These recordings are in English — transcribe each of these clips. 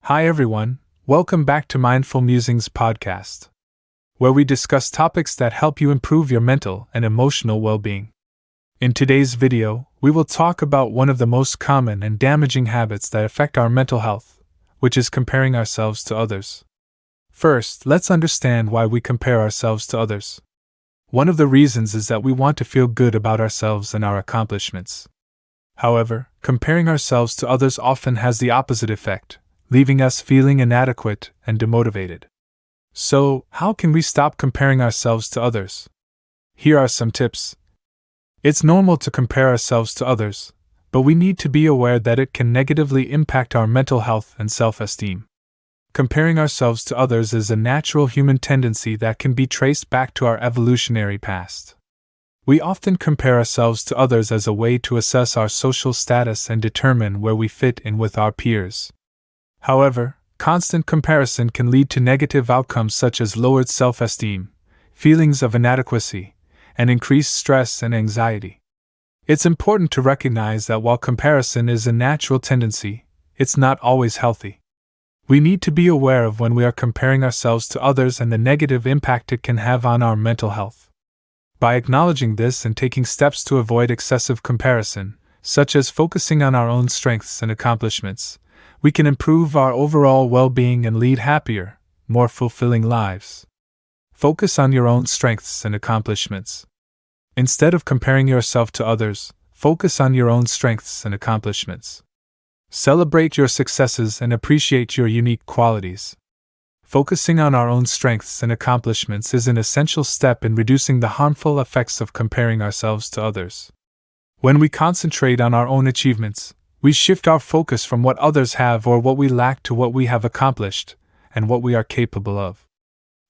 Hi everyone, welcome back to Mindful Musings podcast, where we discuss topics that help you improve your mental and emotional well-being. In today's video, we will talk about one of the most common and damaging habits that affect our mental health, which is comparing ourselves to others. First, let's understand why we compare ourselves to others. One of the reasons is that we want to feel good about ourselves and our accomplishments. However, comparing ourselves to others often has the opposite effect, leaving us feeling inadequate and demotivated. So, how can we stop comparing ourselves to others? Here are some tips. It's normal to compare ourselves to others, but we need to be aware that it can negatively impact our mental health and self-esteem. Comparing ourselves to others is a natural human tendency that can be traced back to our evolutionary past. We often compare ourselves to others as a way to assess our social status and determine where we fit in with our peers. However, constant comparison can lead to negative outcomes such as lowered self-esteem, feelings of inadequacy, and increased stress and anxiety. It's important to recognize that while comparison is a natural tendency, it's not always healthy. We need to be aware of when we are comparing ourselves to others and the negative impact it can have on our mental health. By acknowledging this and taking steps to avoid excessive comparison, such as focusing on our own strengths and accomplishments, we can improve our overall well-being and lead happier, more fulfilling lives. Focus on your own strengths and accomplishments. Instead of comparing yourself to others, focus on your own strengths and accomplishments. Celebrate your successes and appreciate your unique qualities. Focusing on our own strengths and accomplishments is an essential step in reducing the harmful effects of comparing ourselves to others. When we concentrate on our own achievements, we shift our focus from what others have or what we lack to what we have accomplished and what we are capable of.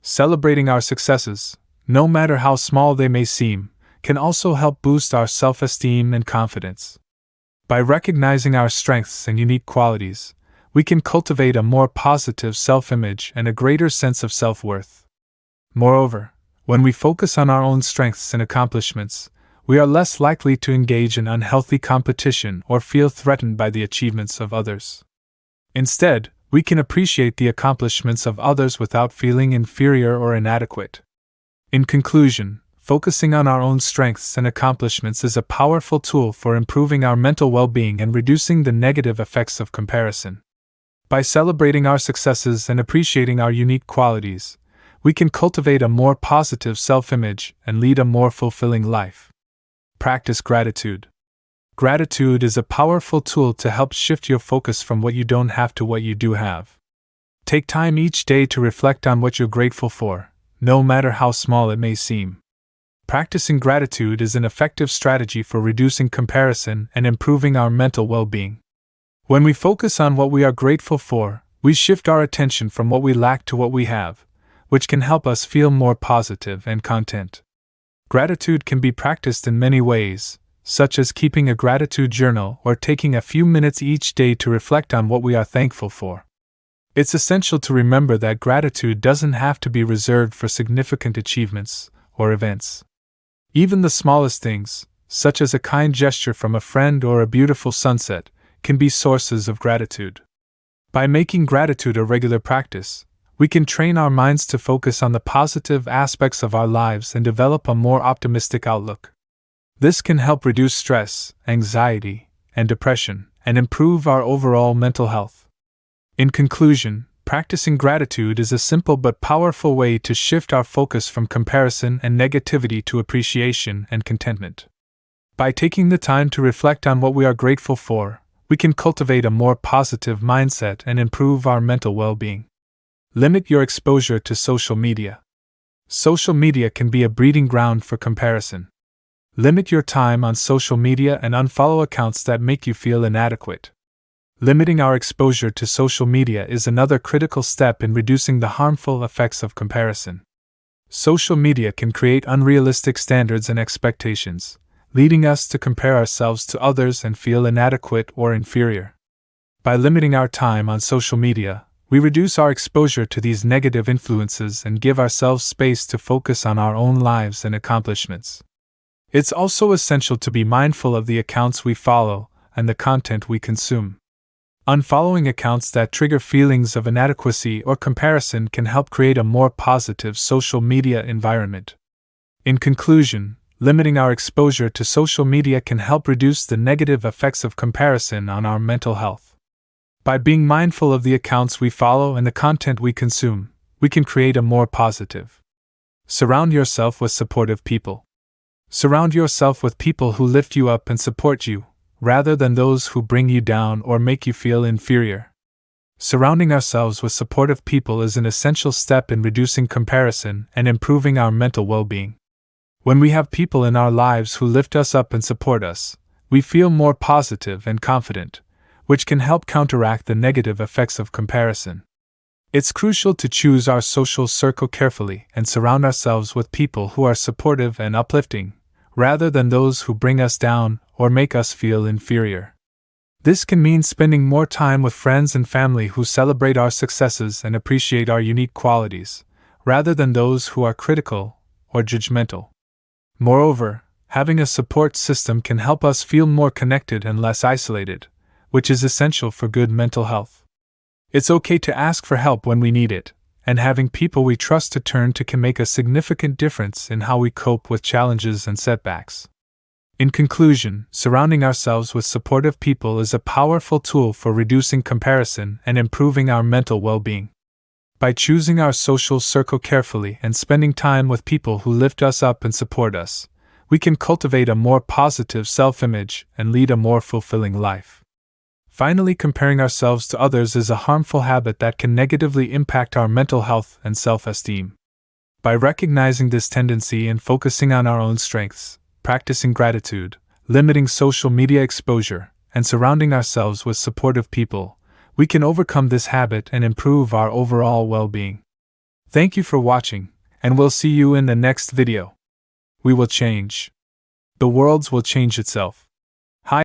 Celebrating our successes, no matter how small they may seem, can also help boost our self-esteem and confidence. By recognizing our strengths and unique qualities, we can cultivate a more positive self-image and a greater sense of self-worth. Moreover, when we focus on our own strengths and accomplishments, we are less likely to engage in unhealthy competition or feel threatened by the achievements of others. Instead, we can appreciate the accomplishments of others without feeling inferior or inadequate. In conclusion, focusing on our own strengths and accomplishments is a powerful tool for improving our mental well-being and reducing the negative effects of comparison. By celebrating our successes and appreciating our unique qualities, we can cultivate a more positive self-image and lead a more fulfilling life. Practice gratitude. Gratitude is a powerful tool to help shift your focus from what you don't have to what you do have. Take time each day to reflect on what you're grateful for, no matter how small it may seem. Practicing gratitude is an effective strategy for reducing comparison and improving our mental well-being. When we focus on what we are grateful for, we shift our attention from what we lack to what we have, which can help us feel more positive and content. Gratitude can be practiced in many ways, such as keeping a gratitude journal or taking a few minutes each day to reflect on what we are thankful for. It's essential to remember that gratitude doesn't have to be reserved for significant achievements or events. Even the smallest things, such as a kind gesture from a friend or a beautiful sunset, can be sources of gratitude. By making gratitude a regular practice, we can train our minds to focus on the positive aspects of our lives and develop a more optimistic outlook. This can help reduce stress, anxiety, and depression, and improve our overall mental health. In conclusion, practicing gratitude is a simple but powerful way to shift our focus from comparison and negativity to appreciation and contentment. By taking the time to reflect on what we are grateful for, we can cultivate a more positive mindset and improve our mental well-being. Limit your exposure to social media. Social media can be a breeding ground for comparison. Limit your time on social media and unfollow accounts that make you feel inadequate. Limiting our exposure to social media is another critical step in reducing the harmful effects of comparison. Social media can create unrealistic standards and expectations, leading us to compare ourselves to others and feel inadequate or inferior. By limiting our time on social media, we reduce our exposure to these negative influences and give ourselves space to focus on our own lives and accomplishments. It's also essential to be mindful of the accounts we follow and the content we consume. Unfollowing accounts that trigger feelings of inadequacy or comparison can help create a more positive social media environment. In conclusion, limiting our exposure to social media can help reduce the negative effects of comparison on our mental health. By being mindful of the accounts we follow and the content we consume, we can create a more positive. Surround yourself with supportive people. Surround yourself with people who lift you up and support you, rather than those who bring you down or make you feel inferior. Surrounding ourselves with supportive people is an essential step in reducing comparison and improving our mental well-being. When we have people in our lives who lift us up and support us, we feel more positive and confident, which can help counteract the negative effects of comparison. It's crucial to choose our social circle carefully and surround ourselves with people who are supportive and uplifting, rather than those who bring us down or make us feel inferior. This can mean spending more time with friends and family who celebrate our successes and appreciate our unique qualities, rather than those who are critical or judgmental. Moreover, having a support system can help us feel more connected and less isolated, which is essential for good mental health. It's okay to ask for help when we need it, and having people we trust to turn to can make a significant difference in how we cope with challenges and setbacks. In conclusion, surrounding ourselves with supportive people is a powerful tool for reducing comparison and improving our mental well-being. By choosing our social circle carefully and spending time with people who lift us up and support us, we can cultivate a more positive self-image and lead a more fulfilling life. Finally, comparing ourselves to others is a harmful habit that can negatively impact our mental health and self-esteem. By recognizing this tendency and focusing on our own strengths, practicing gratitude, limiting social media exposure, and surrounding ourselves with supportive people, we can overcome this habit and improve our overall well-being. Thank you for watching, and we'll see you in the next video. We will change. The world will change itself.